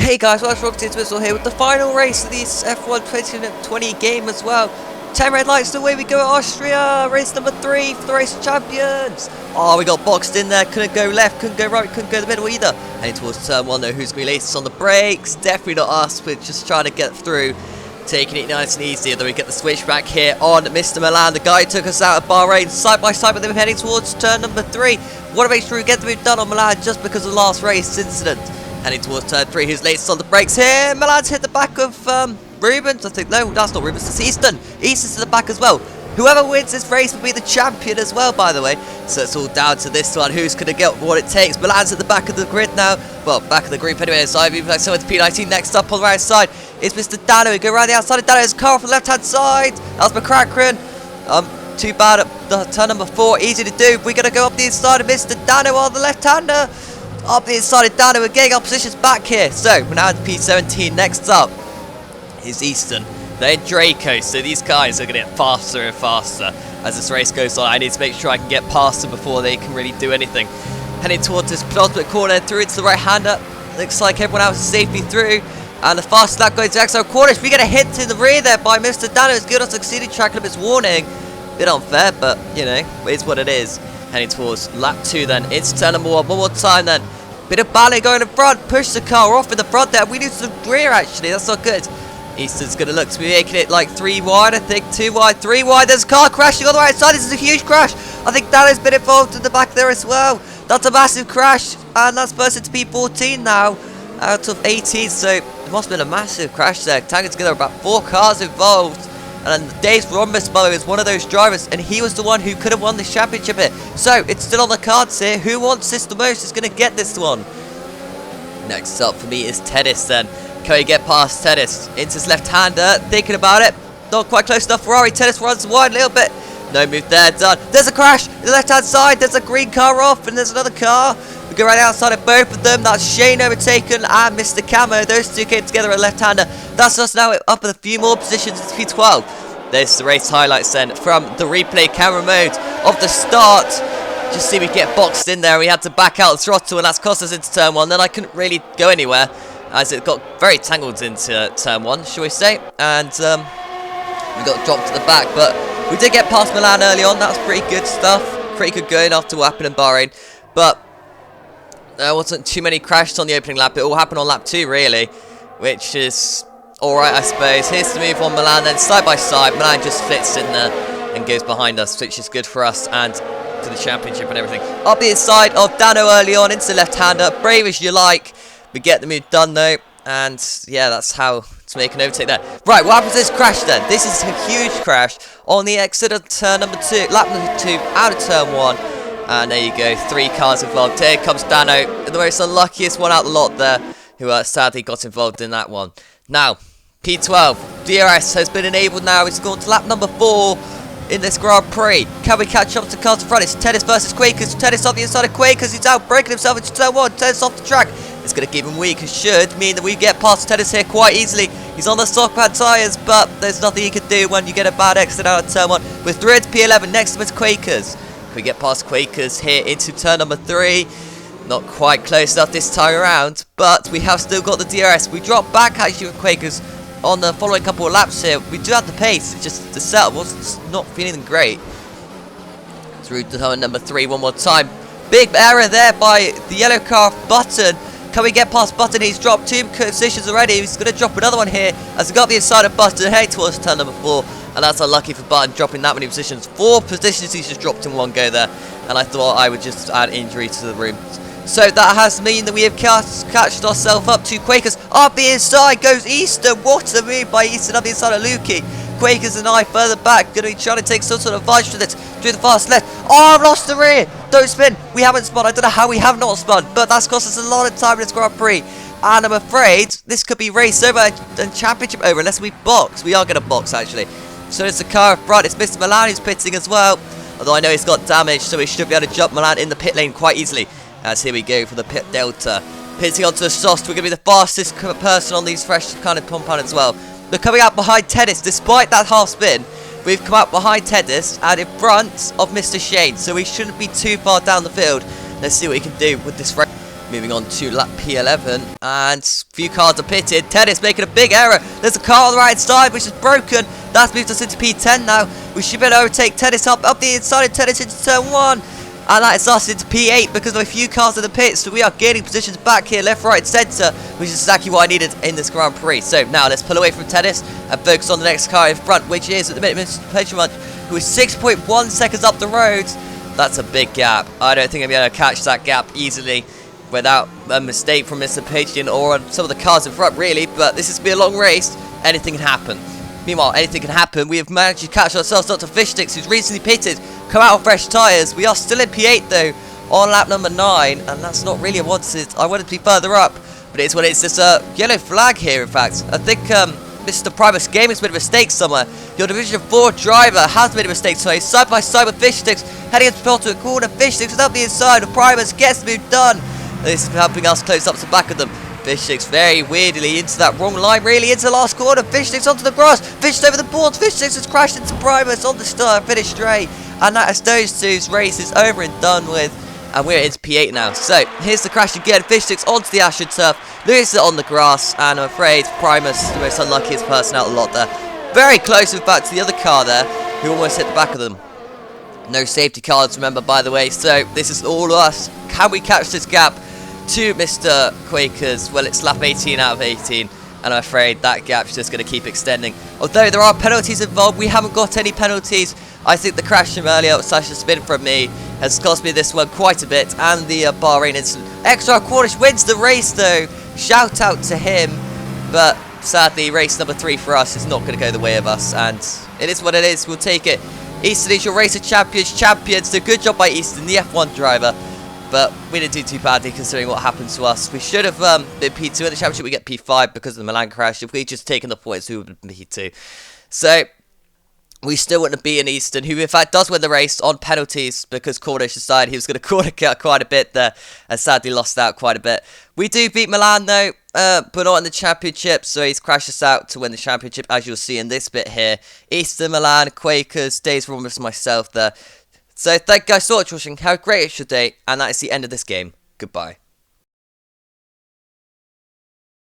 Hey guys, welcome to Whistle here with the final race of this F1 2020 game as well. 10 red lights, away we go at Austria, race number 3 for the race of champions. Oh, we got boxed in there, couldn't go left, couldn't go right, couldn't go the middle either. Heading towards turn 1 though, who's going to be latest on the brakes? Definitely not us, we're just trying to get through, taking it nice and easy. And then we get the switch back here on Mr. Milan, the guy who took us out of Bahrain, side by side with him heading towards turn number 3. Want to make sure we get the move done on Milan just because of the last race incident. Heading towards turn 3, who's latest on the brakes here. Milan's hit the back of Rubens, I think. No, that's not Rubens, it's Easton. Easton's to the back as well. Whoever wins this race will be the champion as well, by the way. So it's all down to this one. Who's going to get what it takes? Milan's at the back of the grid now. Well, back of the group anyway. So I've even so with P19 next up on the right side. It's Mr. Dano. We go around the outside of Dano's car off the left-hand side. That's McCracken. Too bad at the turn number 4. Easy to do. We're going to go up the inside of Mr. Dano on the left-hander. Up the inside of Dano, we're getting our positions back here. So, we're now at P17. Next up is Easton. Then Draco. So, these guys are going to get faster and faster as this race goes on. I need to make sure I can get past them before they can really do anything. Heading towards this penultimate corner, through into the right-hander. Looks like everyone else is safely through. And the fast lap going to extra corners. We get a hit in the rear there by Mr. Dano. It's good on succeeding track of its warning. Bit unfair, but, you know, it is what it is. Heading towards lap 2 then. It's turn number 1. One more time then. Bit of ballet going in front. Push the car off in the front there. We need some rear actually. That's not good. Easton's going to look to be making it like 3 wide, I think. 2 wide, 3 wide. There's a car crashing on the right side. This is a huge crash. I think Dano's been involved in the back there as well. That's a massive crash. And that's posted to P14 now. Out of 18. So it must have been a massive crash there. Tagging together about 4 cars involved. And Dave Rhombus, by the way, is one of those drivers, and he was the one who could have won the championship here. So, it's still on the cards here. Who wants this the most is going to get this one. Next up for me is Tedis then. Can we get past Tedis? Into his left-hander, thinking about it. Not quite close enough. Ferrari, Tedis runs wide a little bit. No move there, done. There's a crash. The left-hand side, there's a green car off, and there's another car. We go right outside of both of them. That's Shane overtaken and Mr. Camo. Those two came together at left-hander. That's us now up in a few more positions. It's P12. There's the race highlights then from the replay camera mode of the start. Just see we get boxed in there. We had to back out the throttle, and that's cost us into turn 1. Then I couldn't really go anywhere as it got very tangled into turn 1, shall we say. And we got dropped to the back. But we did get past Milan early on. That was pretty good stuff. Pretty good going after what happened in Bahrain. But there wasn't too many crashes on the opening lap. It all happened on lap 2, really, which is alright, I suppose. Here's the move on Milan, then side by side. Milan just fits in there and goes behind us, which is good for us and for the championship and everything. Up the inside of Dano early on into the left-hander. Brave as you like. We get the move done, though. And, yeah, that's how to make an overtake there. Right, what happens to this crash, then? This is a huge crash on the exit of turn number 2. Lap number 2, out of turn 1. And there you go, 3 cars involved. Here comes Dano, the most unluckiest one out the lot there, who sadly got involved in that one. Now, P12, DRS has been enabled now. It's gone to lap number 4 in this Grand Prix. Can we catch up to cars in front? It's Tennis versus Quakers. Tennis on the inside of Quakers. He's out, breaking himself into turn 1. Tennis off the track. It's going to give him weak. It should mean that we get past Tennis here quite easily. He's on the stock pad tyres, but there's nothing he can do when you get a bad exit out of turn 1. We're through into P11. Next to him is Quakers. We get past Quakers here into turn number 3. Not quite close enough this time around, but we have still got the DRS. We dropped back actually with Quakers on the following couple of laps here. We do have the pace, it's just the setup was not feeling great. Through to turn number 3 one more time. Big error there by the yellow car Button. Can we get past Button? He's dropped 2 positions already. He's going to drop another one here as we got the inside of Button heading towards turn number 4. And that's unlucky for Button, dropping that many positions. 4 positions he's just dropped in one go there. And I thought I would just add injury to the room. So that has mean that we have catched ourselves up to Quakers. Up the inside goes Easton. What a move by Easton up the inside of Lukey. Quakers and I further back. Going to be trying to take some sort of advantage of this. Through the fast left. Oh, I've lost the rear. Don't spin. We haven't spun. I don't know how we have not spun. But that's cost us a lot of time in this Grand Prix. And I'm afraid this could be race over and championship over unless we box. We are going to box actually. So it's the car in front. It's Mr. Milan who's pitting as well. Although I know he's got damage, so he should be able to jump Milan in the pit lane quite easily. As here we go for the pit delta. Pitting onto the soft. We're going to be the fastest person on these fresh kind of compound as well. We're coming out behind Tennis. Despite that half spin, we've come out behind Tennis and in front of Mr. Shane. So we shouldn't be too far down the field. Let's see what he can do with this race. Moving on to lap P11, and a few cars are pitted. Tennis making a big error. There's a car on the right side which is broken. That's moved us into P10 now. We should be able to overtake Tennis up the inside of Tennis into turn 1. And that is us into P8 because of a few cars in the pits. So we are gaining positions back here, left, right, centre, which is exactly what I needed in this Grand Prix. So now let's pull away from Tennis and focus on the next car in front, which is at the minute Mr. Petromont, who is 6.1 seconds up the road. That's a big gap. I don't think I'm going to catch that gap easily without a mistake from Mr. Patreon or on some of the cars in front, really. But this is going to be a long race. Anything can happen. Meanwhile, anything can happen. We have managed to catch ourselves up to Fishsticks, who's recently pitted, come out on fresh tyres. We are still in P8 though, on lap number 9, and that's not really what I wanted. I wanted to be further up, but it's when it's this yellow flag here, in fact. I think Mr. Primus Gaming's made a mistake somewhere. Your Division 4 driver has made a mistake, so he's side by side with Fishsticks, heading into a corner. Fishsticks is up the inside of Primus, gets the move done. This is helping us close up to the back of them. Fishsticks very weirdly into that wrong line, really into the last corner. Fishsticks onto the grass, Fishsticks over the boards. Fishsticks has crashed into Primus on the start, finished straight. And that is those two's race is over and done with. And we're into P8 now. So here's the crash again. Fishsticks onto the AstroTurf, Lewis is on the grass, and I'm afraid Primus is the most unluckiest person out of the lot there. Very close, in fact, to the other car there, who almost hit the back of them. No safety cards, remember, by the way. So this is all us. Can we catch this gap to Mr. Quakers? Well, it's lap 18 out of 18, and I'm afraid that gap's just going to keep extending. Although there are penalties involved, we haven't got any penalties. I think the crash from earlier, such a spin from me, has cost me this one quite a bit, and the Bahrain incident. Extra Cornish wins the race though. Shout out to him, but sadly race number 3 for us is not going to go the way of us, and it is what it is. We'll take it. Easton is your Racer Champions. So good job by Easton, the F1 driver. But we didn't do too badly considering what happened to us. We should have been P2 in the championship. We get P5 because of the Milan crash. If we'd just taken the points, we would have been P2. So we still wouldn't have beaten Easton, who in fact does win the race on penalties because Cornish decided he was going to corner cut quite a bit there and sadly lost out quite a bit. We do beat Milan though, but not in the championship, so he's crashed us out to win the championship, as you'll see in this bit here. Easton, Milan, Quakers, Days Romulus, myself there. So thank you guys so much for watching. Have a great extra day, and that is the end of this game. Goodbye.